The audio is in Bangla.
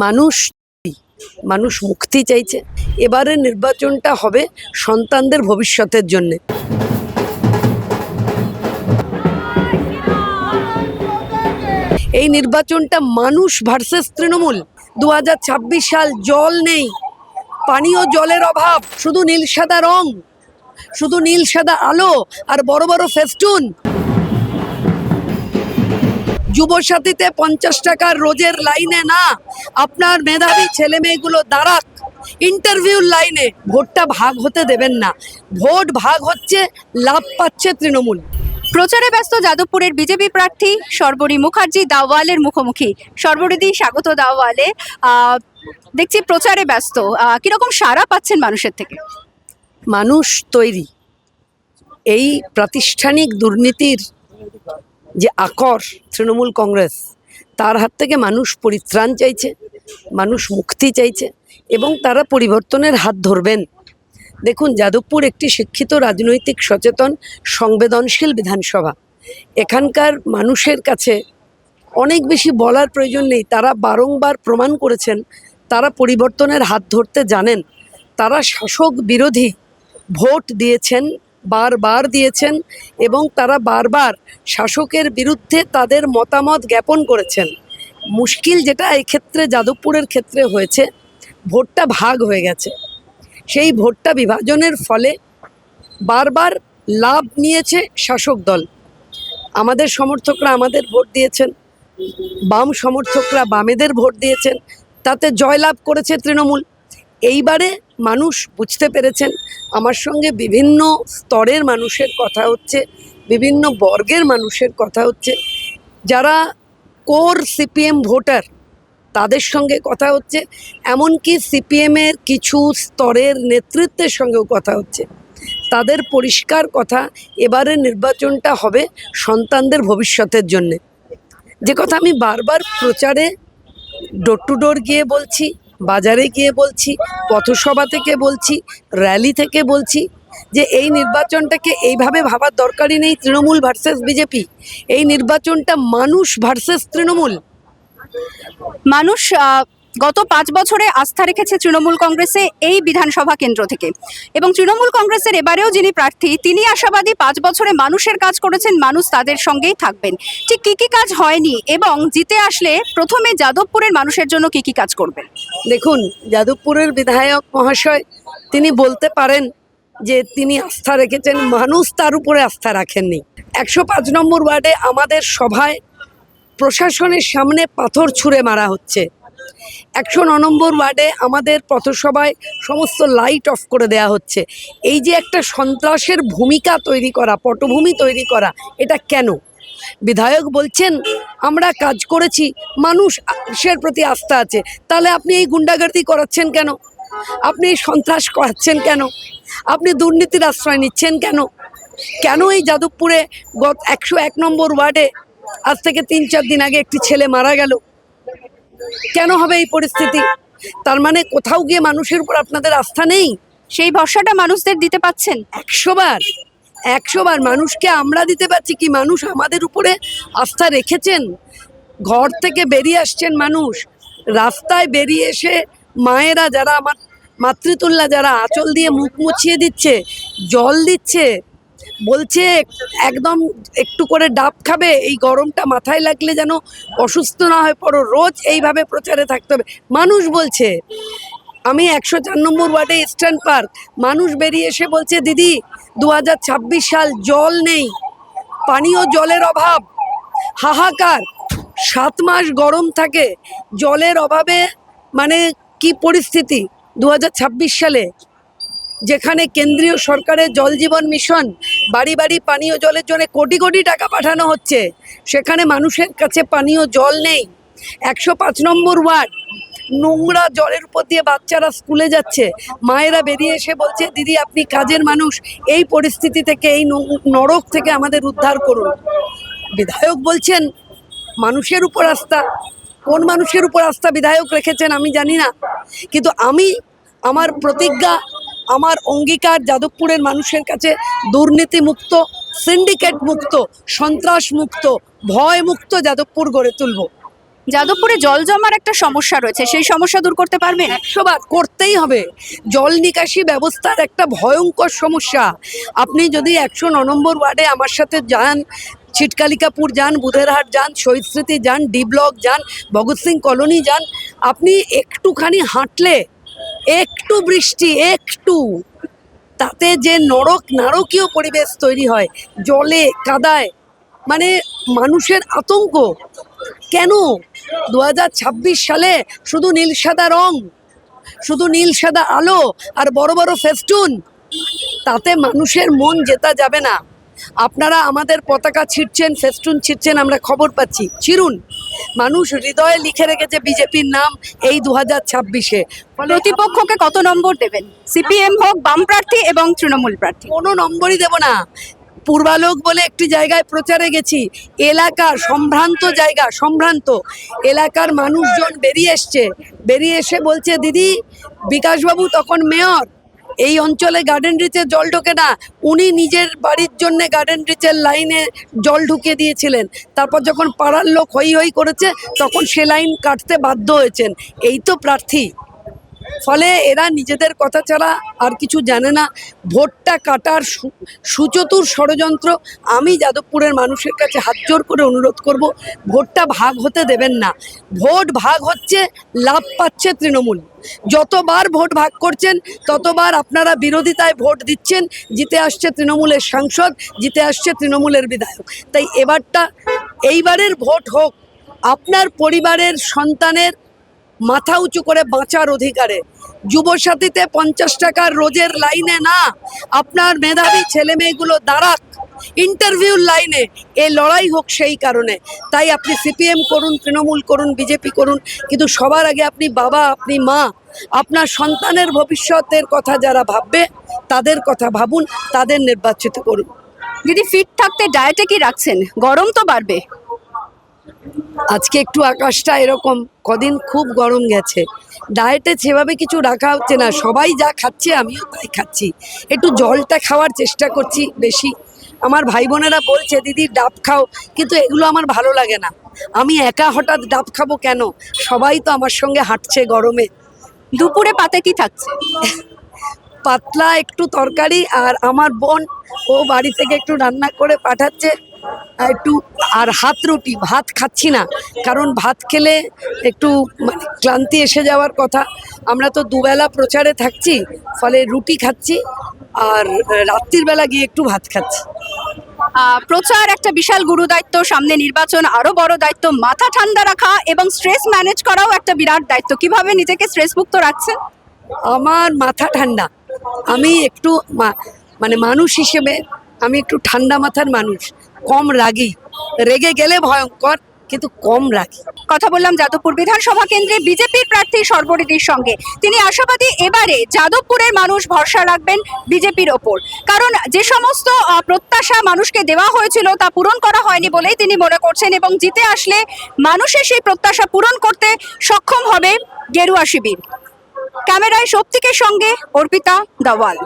মানুষ মানুষ মুক্তি চাইছে। এবারে নির্বাচনটা হবে সন্তানদের ভবিষ্যতের জন্য। এই নির্বাচনটা মানুষ ভার্সেস তৃণমূল। 2026 সাল, জল নেই, পানীয় জলের অভাব, শুধু নীল সাদা রং, শুধু নীল সাদা আলো আর বড় বড় ফেস্টুন। যুবসাথীতে 50 টাকার রোজের লাইনে না, আপনার মেধাবী ছেলে মেয়েগুলো দাঁড়াক ইন্টারভিউর লাইনে। ভোটটা ভাগ হতে দেবেন না। ভোট ভাগ হচ্ছে, লাভ পাচ্ছে তৃণমূল। প্রচারে ব্যস্ত যাদবপুরের বিজেপি প্রার্থী শর্বরী মুখার্জি দাওয়ালের মুখোমুখি। শর্বরীদি, স্বাগত দাওয়ালে। দেখছি প্রচারে ব্যস্ত, কিরকম সাড়া পাচ্ছেন মানুষের থেকে? মানুষ তৈরি। এই প্রাতিষ্ঠানিক দুর্নীতির যে আকর তৃণমূল কংগ্রেস, তার হাত থেকে মানুষ পরিত্রাণ চাইছে, মানুষ মুক্তি চাইছে এবং তারা পরিবর্তনের হাত ধরবেন। দেখুন, যাদবপুর একটি শিক্ষিত, রাজনৈতিক, সচেতন, সংবেদনশীল বিধানসভা। এখানকার মানুষের কাছে অনেক বেশি বলার প্রয়োজন নেই। তারা বারংবার প্রমাণ করেছেন তারা পরিবর্তনের হাত ধরতে জানেন। তারা শাসক বিরোধী ভোট দিয়েছেন, বারবার দিয়েছেন এবং তারা বারবার শাসকের বিরুদ্ধে তাদের মতামত জ্ঞাপন করেছেন। মুশকিল যেটা এক্ষেত্রে যাদবপুরের ক্ষেত্রে হয়েছে, ভোটটা ভাগ হয়ে গেছে। সেই ভোটটা বিভাজনের ফলে বারবার লাভ নিয়েছে শাসক দল। আমাদের সমর্থকরা আমাদের ভোট দিয়েছেন, বাম সমর্থকরা বামেদের ভোট দিয়েছেন, তাতে জয়লাভ করেছে তৃণমূল। এইবারে মানুষ বুঝতে পেরেছেন। আমার সঙ্গে বিভিন্ন স্তরের মানুষের কথা হচ্ছে, বিভিন্ন বর্গের মানুষের কথা হচ্ছে। যারা কোর সিপিএম ভোটার, তাদের সঙ্গে কথা হচ্ছে, এমনকি সিপিএমের কিছু স্তরের নেতৃত্বের সঙ্গেও কথা হচ্ছে। তাদের পরিষ্কার কথা, এবারের নির্বাচনটা হবে সন্তানদের ভবিষ্যতের জন্যে। যে কথা আমি বারবার প্রচারে ডোর টু ডোর গিয়ে বলছি, বাজারে গিয়ে বলছি, পথসভা থেকে বলছি, র্যালি থেকে বলছি, যে এই নির্বাচনটাকে এইভাবে ভাবার দরকারই নেই তৃণমূল ভার্সেস বিজেপি। এই নির্বাচনটা মানুষ ভার্সেস তৃণমূল। মানুষ গত 5 বছরে আস্থা রেখেছে তৃণমূল কংগ্রেসে এই বিধানসভা কেন্দ্র থেকে, এবং তৃণমূল কংগ্রেসের এবারেও যিনি প্রার্থী তিনি আশাবাদী 5 বছরে মানুষের কাজ করেছেন, মানুষ তাদের সঙ্গেই থাকবেন। ঠিক কী কী কাজ হয়নি এবং জিতে আসলে প্রথমে যাদবপুরের মানুষের জন্য কী কী কাজ করবেন? দেখুন, যাদবপুরের বিধায়ক মহাশয় তিনি বলতে পারেন যে তিনি আস্থা রেখেছেন, মানুষ তার উপরে আস্থা রাখেননি। 105 নম্বর ওয়ার্ডে আমাদের সভায় প্রশাসনের সামনে পাথর ছুঁড়ে মারা হচ্ছে। 109 নম্বর ওয়ার্ডে আমাদের পথসভায় সমস্ত লাইট অফ করে দেয়া হচ্ছে। এই যে একটা সন্ত্রাসের ভূমিকা তৈরি করা, পটভূমি তৈরি করা, এটা কেন? বিধায়ক বলছেন আমরা কাজ করেছি, মানুষের প্রতি আস্থা আছে। তাহলে আপনি এই গুন্ডাগর্দি করাচ্ছেন কেন? আপনি এই সন্ত্রাস করাচ্ছেন কেন? আপনি দুর্নীতির আশ্রয় নিচ্ছেন কেন? কেন এই যাদবপুরে 101 নম্বর ওয়ার্ডে আজ থেকে 3-4 দিন আগে একটি ছেলে মারা গেল? কেন হবে এই পরিস্থিতি? তার মানে কোথাও গিয়ে মানুষের উপর আপনাদের আস্থা নেই। সেই ভরসাটা মানুষদের দিতে পাচ্ছেন? 100 বার মানুষকে আমরা দিতে পারছি কি? মানুষ আমাদের উপরে আস্থা রেখেছেন। ঘর থেকে বেরিয়ে আসছেন মানুষ, রাস্তায় বেরিয়ে এসে মায়েরা, যারা আমার মাতৃতুল্যা, যারা আঁচল দিয়ে মুখ মুছিয়ে দিচ্ছে, জল দিচ্ছে, বলছে একদম একটু করে ডাব খাবে, এই গরমটা মাথায় লাগলে যেন অসুস্থ না হয়ে পড়ো, রোজ এইভাবে প্রচারে থাকতে হবে। মানুষ বলছে। আমি 104 নম্বর ওয়ার্ডে ইস্টার্ন পার্ক, মানুষ বেরিয়ে এসে বলছে দিদি 2026 সাল, জল নেই, পানীয় জলের অভাব, হাহাকার। 7 মাস গরম থাকে, জলের অভাবে মানে কি পরিস্থিতি 2026 সালে, যেখানে কেন্দ্রীয় সরকারের জল জীবন মিশন, বাড়ি বাড়ি পানীয় জলের জন্য কোটি কোটি টাকা পাঠানো হচ্ছে, সেখানে মানুষের কাছে পানীয় জল নেই। 105 নম্বর ওয়ার্ড, নোংরা জলের উপর দিয়ে বাচ্চারা স্কুলে যাচ্ছে, মায়েরা বেরিয়ে এসে বলছে দিদি আপনি কাজের মানুষ, এই পরিস্থিতি থেকে, এই নরক থেকে আমাদের উদ্ধার করুন। বিধায়ক বলছেন মানুষের উপর আস্থা। কোন মানুষের উপর আস্থা বিধায়ক রেখেছেন আমি জানি না, কিন্তু আমার প্রতিজ্ঞা, আমার অঙ্গীকার, যাদবপুরের মানুষের কাছে দুর্নীতি মুক্ত, সিন্ডিকেট মুক্ত, সন্ত্রাস মুক্ত, ভয় মুক্ত যাদবপুর গড়ে তুলব। যাদবপুরে জল জমার একটা সমস্যা রয়েছে, সেই সমস্যা দূর করতে পারবেন? 100 বার করতেই হবে। জল নিকাশি ব্যবস্থার একটা ভয়ঙ্কর সমস্যা। আপনি যদি 109 নম্বর ওয়ার্ডে আমার সাথে যান, ছিটকালিকাপুর যান, বুধেরহাট যান, শহীদ স্মৃতি যান, ডি ব্লক যান, ভগৎ সিং কলোনি যান, আপনি একটুখানি হাঁটলে, একটু বৃষ্টি, একটু, তাতে যে নারকীয় পরিবেশ তৈরি হয়, জলে কাদায়, মানে মানুষের আতঙ্ক। কেন 2026 সালে শুধু নীল সাদা রং, শুধু নীল সাদা আলো আর বড় বড় ফেস্টুন, তাতে মানুষের মন জেতা যাবে না। আপনারা আমাদের পতাকা ছিঁড়ছেন, ফেস্টুন ছিঁড়ছেন, আমরা খবর পাচ্ছি, ছিঁড়ুন। মানুষ হৃদয়ে লিখে রেখেছে বিজেপির নাম এই 2026-এ। প্রতিপক্ষকে কত নম্বর দেবেন? সিপিএম হোক, বাম প্রার্থী এবং তৃণমূল প্রার্থী। কোনো নম্বরই দেব না। পূর্বালোক বলে একটি জায়গায় প্রচারে গেছি, এলাকার সম্ভ্রান্ত জায়গা, সম্ভ্রান্ত এলাকার মানুষজন বেরিয়ে এসে বলছে, দিদি বিকাশবাবু তখন মেয়র, এই অঞ্চলে গার্ডেন রিচে জল ঢোকে না, উনি নিজের বাড়ির জন্য গার্ডেন রিচের লাইনে জল ঢুকিয়ে দিয়েছিলেন, তারপর যখন পাড়ার লোক হই হই করেছে তখন সে লাইন কাটতে বাধ্য হয়েছেন। এই তো প্রার্থী। ফলে এরা নিজেদের কথা ছাড়া আর কিছু জানে না। ভোটটা কাটার সুচতুর ষড়যন্ত্র। আমি যাদবপুরের মানুষের কাছে হাত জোর করে অনুরোধ করব, ভোটটা ভাগ হতে দেবেন না। ভোট ভাগ হচ্ছে, লাভ পাচ্ছে তৃণমূল। যতবার ভোট ভাগ করছেন ততবার আপনারা বিরোধিতায় ভোট দিচ্ছেন, জিতে আসছে তৃণমূলের সাংসদ, জিতে আসছে তৃণমূলের বিধায়ক। তাই এইবারের ভোট হোক আপনার পরিবারের সন্তানের মাথা উঁচু করে বাঁচার অধিকারে। যুবসাথীতে 50 টাকার রোজের লাইনে না, আপনার মেধাবী ছেলে মেয়েগুলো দাঁড়াক ইন্টারভিউর লাইনে, এ লড়াই হোক সেই কারণে। তাই আপনি সিপিএম করুন, তৃণমূল করুন, বিজেপি করুন, কিন্তু সবার আগে আপনি বাবা, আপনি মা, আপনার সন্তানের ভবিষ্যতের কথা যারা ভাববে তাদের কথা ভাবুন, তাদের নির্বাচিত করুন। দিদি, ফিট থাকতে ডায়েটে কি রাখছেন? গরম তো বাড়বে। আজকে একটু আকাশটা এরকম, কদিন খুব গরম গেছে, ডায়েটে সেভাবে কিছু রাখা হচ্ছে না। সবাই যা খাচ্ছে আমিও তাই খাচ্ছি। একটু জলটা খাওয়ার চেষ্টা করছি বেশি। আমার ভাই বোনেরা বলছে দিদি ডাব খাও, কিন্তু এগুলো আমার ভালো লাগে না। আমি একা হঠাৎ ডাব খাবো কেন? সবাই তো আমার সঙ্গে হাঁটছে গরমে। দুপুরে পাতে কি থাকছে? পাতলা একটু তরকারি, আর আমার বোন ও বাড়ি থেকে একটু রান্না করে পাঠাচ্ছে একটু, আর হাত রুটি। ভাত খাচ্ছি না, কারণ ভাত খেলে একটু মানে ক্লান্তি এসে যাওয়ার কথা। আমরা তো দুবেলা প্রচারে থাকছি, ফলে রুটি খাচ্ছি, আর রাত্রির বেলা গিয়ে একটু ভাত খাচ্ছি। প্রচার একটা বিশাল গুরু দায়িত্ব, সামনে নির্বাচন, আরো বড় দায়িত্ব। মাথা ঠান্ডা রাখা এবং স্ট্রেস ম্যানেজ করাও একটা বিরাট দায়িত্ব। কিভাবে নিজেকে স্ট্রেস মুক্ত রাখছেন? আমার মাথা ঠান্ডা। আমি একটু মানে মানুষ হিসেবে আমি একটু ঠান্ডা মাথার মানুষ, কম রাগী। রেগে গেলে ভয়ঙ্কর, কিন্তু কম রাগী। কথা বললাম যাদবপুর বিধানসভা কেন্দ্রে বিজেপির প্রার্থী সর্বরিদির সঙ্গে। তিনি আশাবাদী এবারে যাদবপুরের মানুষ ভরসা রাখবেন বিজেপির ওপর, কারণ যে সমস্ত প্রত্যাশা মানুষকে দেওয়া হয়েছিল তা পূরণ করা হয়নি বলেই তিনি মনে করছেন, এবং জিতে আসলে মানুষের সেই প্রত্যাশা পূরণ করতে সক্ষম হবে গেরুয়া শিবির। ক্যামেরায় শক্তিকের সঙ্গে অর্পিতা দাওয়াল।